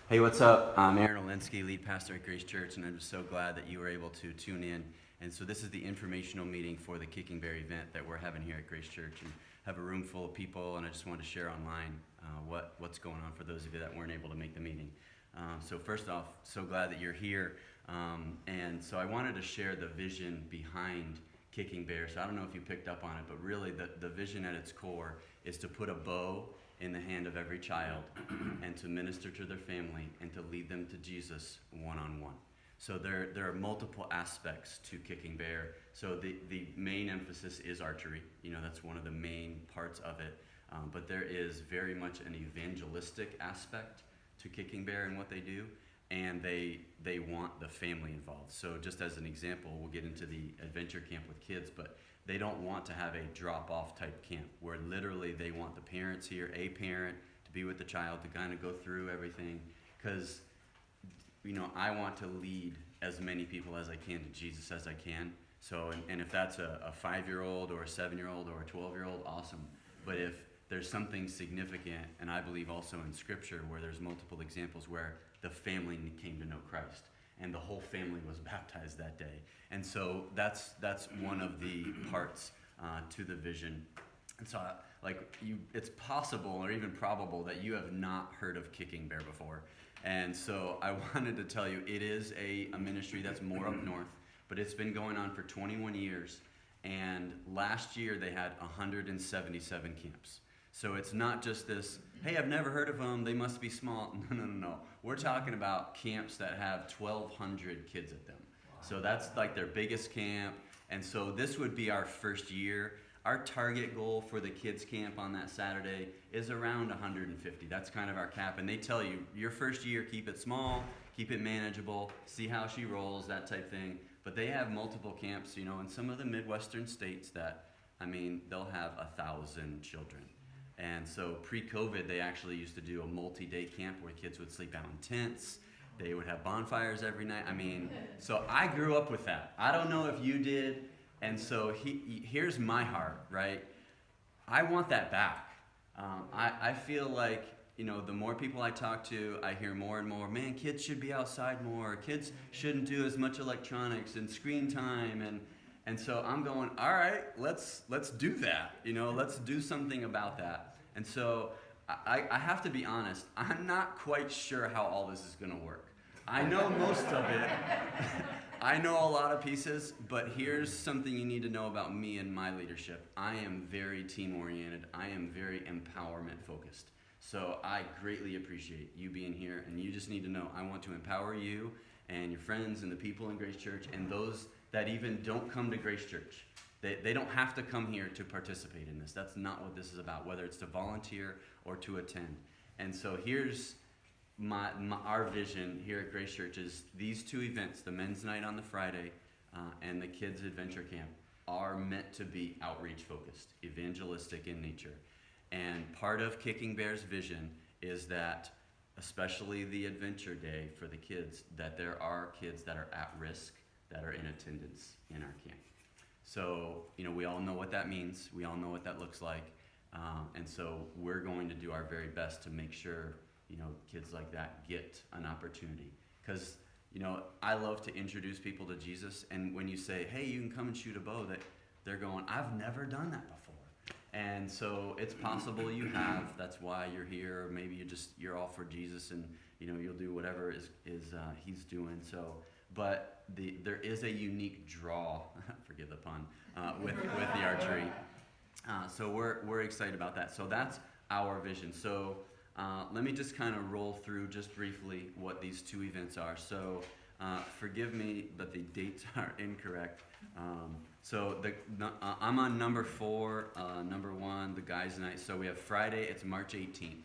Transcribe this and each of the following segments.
Hey, what's up? I'm Aaron Olinsky, lead pastor at Grace Church, and I'm just so glad that you were able to tune in. And so this is the informational meeting for the Kicking Bear event that we're having here at Grace Church, and have a room full of people, and I just wanted to share online what's going on for those of you that weren't able to make the meeting. So first off, so glad that you're here, and so I wanted to share the vision behind Kicking Bear. So I don't know if you picked up on it, but really the vision at its core is to put a bow in the hand of every child and to minister to their family and to lead them to Jesus one-on-one. So there are multiple aspects to Kicking Bear. So the main emphasis is archery. That's one of the main parts of it. But there is very much an evangelistic aspect to Kicking Bear and what they do, and they want the family involved. So just as an example, we'll get into the adventure camp with kids, but they don't want to have a drop-off type camp where literally they want the parents here, a parent, to be with the child to kind of go through everything, because I want to lead as many people as I can to Jesus as I can. So, and if that's a 5-year-old or a 7-year-old or a 12-year-old, awesome. But if there's something significant, and I believe also in Scripture where there's multiple examples where the family came to know Christ, and the whole family was baptized that day. And so that's one of the parts to the vision. And so, it's possible or even probable that you have not heard of Kicking Bear before. And so I wanted to tell you, it is a ministry that's more up north, but it's been going on for 21 years. And last year they had 177 camps. So it's not just this, hey, I've never heard of them, they must be small. No. We're talking about camps that have 1,200 kids at them. So that's like their biggest camp. And so this would be our first year. Our target goal for the kids camp on that Saturday is around 150. That's kind of our cap. And they tell you, your first year, keep it small, keep it manageable, see how she rolls, that type thing. But they have multiple camps, in some of the Midwestern states that, they'll have 1,000 children. And so pre-COVID, they actually used to do a multi-day camp where kids would sleep out in tents. They would have bonfires every night. So I grew up with that. I don't know if you did. And so here's my heart, right? I want that back. I feel like, the more people I talk to, I hear more and more, man, kids should be outside more. Kids shouldn't do as much electronics and screen time. And so I'm going, all right, let's do that. Let's do something about that. And so I have to be honest, I'm not quite sure how all this is going to work. I know most of it. I know a lot of pieces, but here's something you need to know about me and my leadership. I am very team-oriented. I am very empowerment-focused. So I greatly appreciate you being here, and you just need to know I want to empower you and your friends and the people in Grace Church and those that even don't come to Grace Church. They don't have to come here to participate in this. That's not what this is about, whether it's to volunteer or to attend. And so here's our vision here at Grace Church is these two events, the men's night on the Friday and the kids' adventure camp, are meant to be outreach focused, evangelistic in nature. And part of Kicking Bear's vision is that, especially the adventure day for the kids, that there are kids that are at risk that are in attendance in our camp. So, we all know what that means. We all know what that looks like. And so we're going to do our very best to make sure, kids like that get an opportunity. Because, I love to introduce people to Jesus. And when you say, hey, you can come and shoot a bow, that they're going, I've never done that before. And so it's possible you have. That's why you're here. Or maybe you're all for Jesus and, you'll do whatever he's doing. So, but there is a unique draw, forgive the pun, with the archery. So we're excited about that. So that's our vision. So let me just kind of roll through just briefly what these two events are. So forgive me, but the dates are incorrect. So I'm on number 4, number 1, the guys' night. So we have Friday, it's March 18th.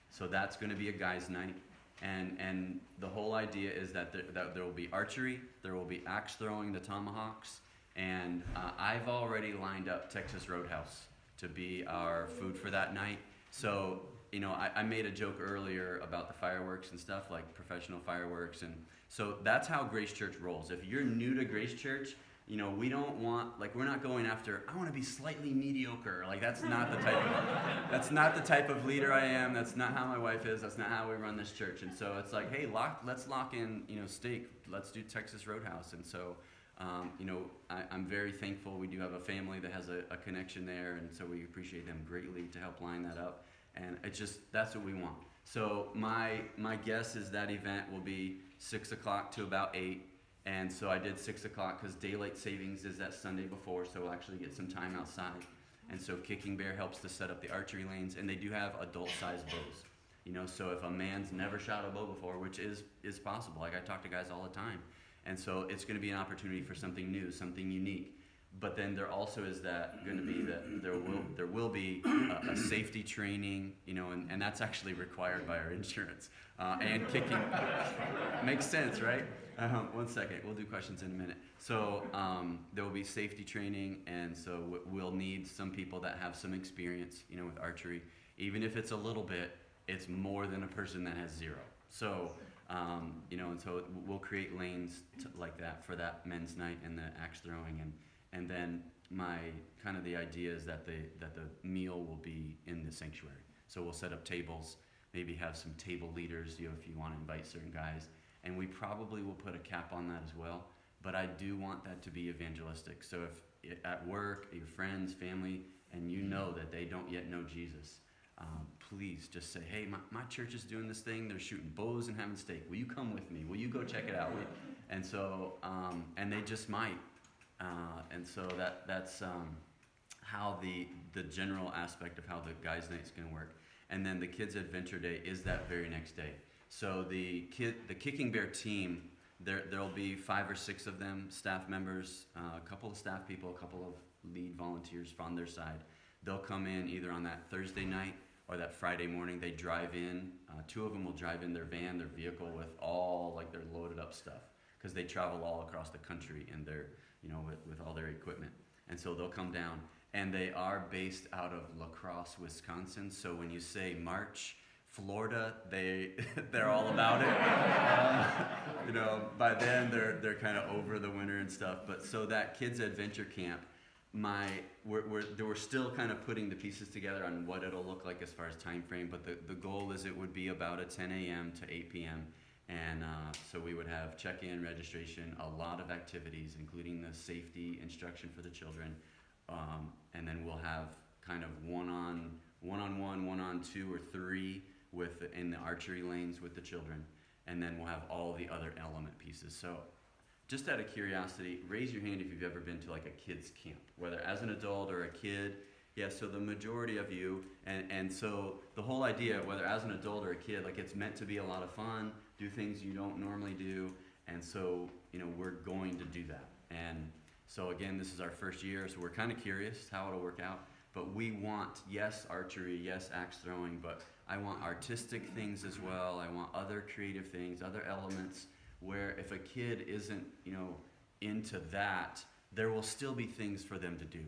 So that's going to be a guys' night. And the whole idea is that there will be archery, there will be axe throwing, the tomahawks, and I've already lined up Texas Roadhouse to be our food for that night. So, I made a joke earlier about the fireworks and stuff, like professional fireworks, and so that's how Grace Church rolls. If you're new to Grace Church, we don't want, like, we're not going after, I want to be slightly mediocre. Like, that's not the type of leader I am. That's not how my wife is. That's not how we run this church. And so it's like, hey, let's lock in, steak. Let's do Texas Roadhouse. And so, I'm very thankful. We do have a family that has a connection there. And so we appreciate them greatly to help line that up. And that's what we want. So my guess is that event will be 6 o'clock to about 8. And so I did 6 o'clock because daylight savings is that Sunday before, so we'll actually get some time outside. And so Kicking Bear helps to set up the archery lanes, and they do have adult-sized bows. So if a man's never shot a bow before, which is possible, like I talk to guys all the time, and so it's going to be an opportunity for something new, something unique. But then there also is that going to be that there will be a safety training, and that's actually required by our insurance. And kicking makes sense, right? 1 second, we'll do questions in a minute. So there will be safety training, and so we'll need some people that have some experience, with archery. Even if it's a little bit, it's more than a person that has zero. So, and so we'll create lanes like that for that men's night and the axe throwing, and then the idea is that the meal will be in the sanctuary. So we'll set up tables, maybe have some table leaders, if you want to invite certain guys. And we probably will put a cap on that as well. But I do want that to be evangelistic. So if at work, your friends, family, and that they don't yet know Jesus, please just say, hey, my church is doing this thing. They're shooting bows and having steak. Will you come with me? Will you go check it out? And so, and they just might. And so that's how the general aspect of how the guys' night is going to work. And then the Kids Adventure Day is that very next day. So the Kicking Bear team, there'll be 5 or 6 of them, staff members, a couple of staff people, a couple of lead volunteers from their side. They'll come in either on that Thursday night or that Friday morning. They drive in. 2 of them will drive in their van, their vehicle, with all their loaded up stuff, because they travel all across the country in their, with all their equipment. And so they'll come down, and they are based out of La Crosse, Wisconsin. So when you say March, Florida, they're all about it. By then they're kind of over the winter and stuff. But so that Kids Adventure Camp, we're still kind of putting the pieces together on what it'll look like as far as time frame. But the goal is it would be about a 10 a.m. to 8 p.m. And so we would have check-in, registration, a lot of activities, including the safety instruction for the children. And then we'll have kind of one-on-one, 1-on-2 or 3 in the archery lanes with the children. And then we'll have all the other element pieces. So just out of curiosity, raise your hand if you've ever been to like a kids camp, whether as an adult or a kid. Yeah, so the majority of you, and so the whole idea, whether as an adult or a kid, like it's meant to be a lot of fun, do things you don't normally do, and so, we're going to do that. And so again, this is our first year, so we're kind of curious how it'll work out, but we want, yes, archery, yes, axe throwing, but I want artistic things as well. I want other creative things, other elements, where if a kid isn't, into that, there will still be things for them to do.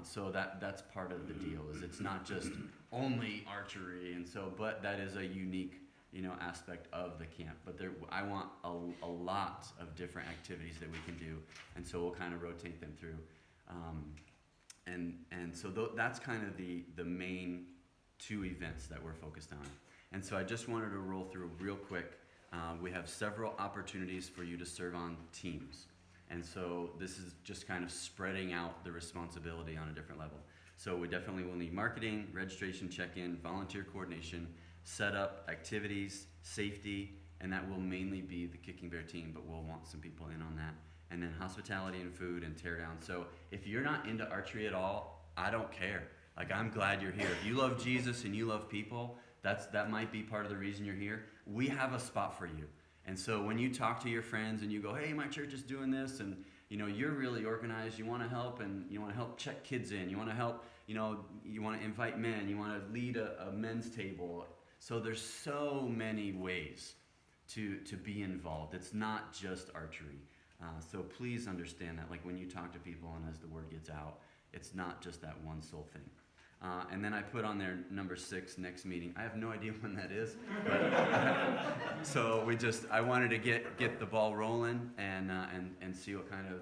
So that's part of the deal, is it's not just only archery, and so, but that is a unique, aspect of the camp. But I want a lot of different activities that we can do, and so we'll kind of rotate them through. And so that's kind of the main 2 events that we're focused on. And so I just wanted to roll through real quick. We have several opportunities for you to serve on teams. And so this is just kind of spreading out the responsibility on a different level. So we definitely will need marketing, registration, check-in, volunteer coordination, setup, activities, safety, and that will mainly be the Kicking Bear team, but we'll want some people in on that. And then hospitality and food and tear down. So if you're not into archery at all, I don't care. Like, I'm glad you're here. If you love Jesus and you love people, that might be part of the reason you're here. We have a spot for you. And so when you talk to your friends and you go, hey, my church is doing this, and you're really organized, you want to help, and you want to help check kids in, you want to help, you want to invite men, you want to lead a men's table. So there's so many ways to be involved. It's not just archery. So please understand that, like when you talk to people and as the word gets out, it's not just that one sole thing. And then I put on there number 6, next meeting. I have no idea when that is. But, so I wanted to get the ball rolling and see what kind of,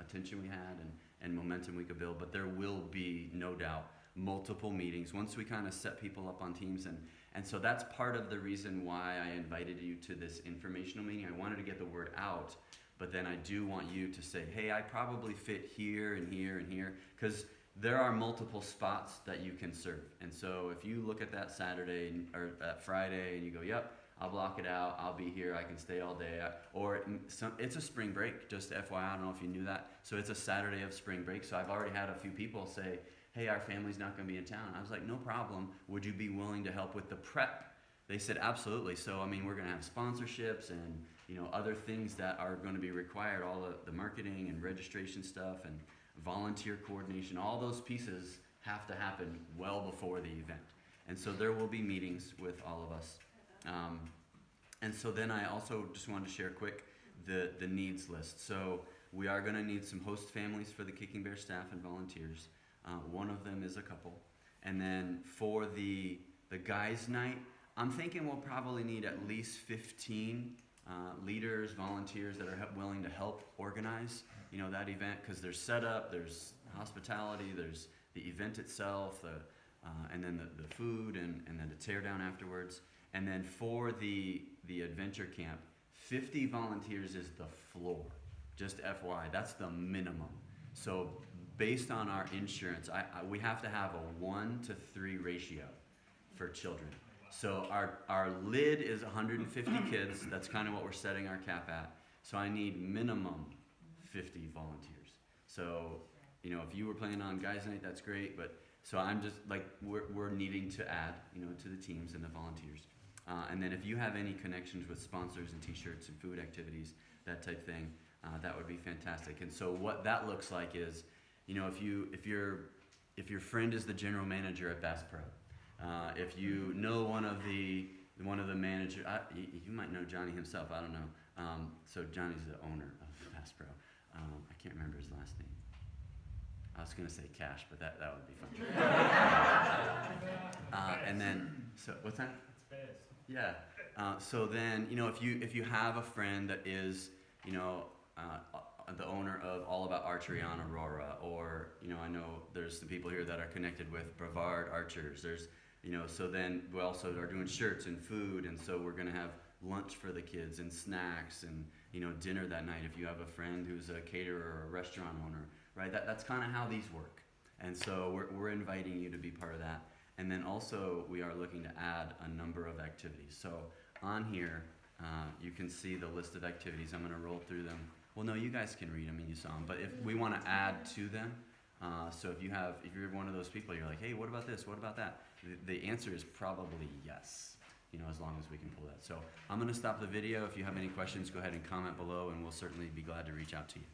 attention we had and momentum we could build. But there will be, no doubt, multiple meetings once we kind of set people up on teams. And so that's part of the reason why I invited you to this informational meeting. I wanted to get the word out, but then I do want you to say, hey, I probably fit here and here and here, because there are multiple spots that you can serve. And so if you look at that Saturday or that Friday and you go, yep, I'll block it out, I'll be here, I can stay all day. Or it's a spring break, just FYI, I don't know if you knew that. So it's a Saturday of spring break. So I've already had a few people say, hey, our family's not going to be in town. I was like, no problem. Would you be willing to help with the prep? They said, absolutely. So, I mean, we're going to have sponsorships and, other things that are going to be required, all the marketing and registration stuff and volunteer coordination, all those pieces have to happen well before the event. And so there will be meetings with all of us. And so then I also just wanted to share quick the needs list. So we are going to need some host families for the Kicking Bear staff and volunteers. One of them is a couple. And then for the guys' night, I'm thinking we'll probably need at least 15 leaders, volunteers that are willing to help organize, that event, because there's setup, there's hospitality, there's the event itself, and then the food, and then the tear down afterwards. And then for the adventure camp, 50 volunteers is the floor. Just FYI, that's the minimum. So based on our insurance, we have to have a 1-to-3 ratio for children. So our lid is 150 kids. That's kind of what we're setting our cap at. So I need minimum 50 volunteers. So, if you were planning on guys' night, that's great. But so I'm just like, we're needing to add, to the teams and the volunteers. And then if you have any connections with sponsors and t-shirts and food activities, that type thing, that would be fantastic. And so what that looks like is, if your friend is the general manager at Bass Pro, if you know one of the managers, you might know Johnny himself, I don't know. So Johnny's the owner of Bass Pro. I can't remember his last name. I was going to say Cash, but that would be fun. And then, so what's that? It's Bass. Yeah. So then, if you have a friend that is, the owner of All About Archery on Aurora, or, I know there's some people here that are connected with Brevard Archers. There's, so then we also are doing shirts and food, and so we're going to have lunch for the kids and snacks and, dinner that night if you have a friend who's a caterer or a restaurant owner, right? That's kind of how these work. And so we're inviting you to be part of that. And then also we are looking to add a number of activities. So on here, you can see the list of activities. I'm going to roll through them. Well, no, you guys can read them and you saw them. But if we want to add to them, so if you're one of those people, you're like, hey, what about this? What about that? The answer is probably yes, as long as we can pull that. So I'm going to stop the video. If you have any questions, go ahead and comment below, and we'll certainly be glad to reach out to you.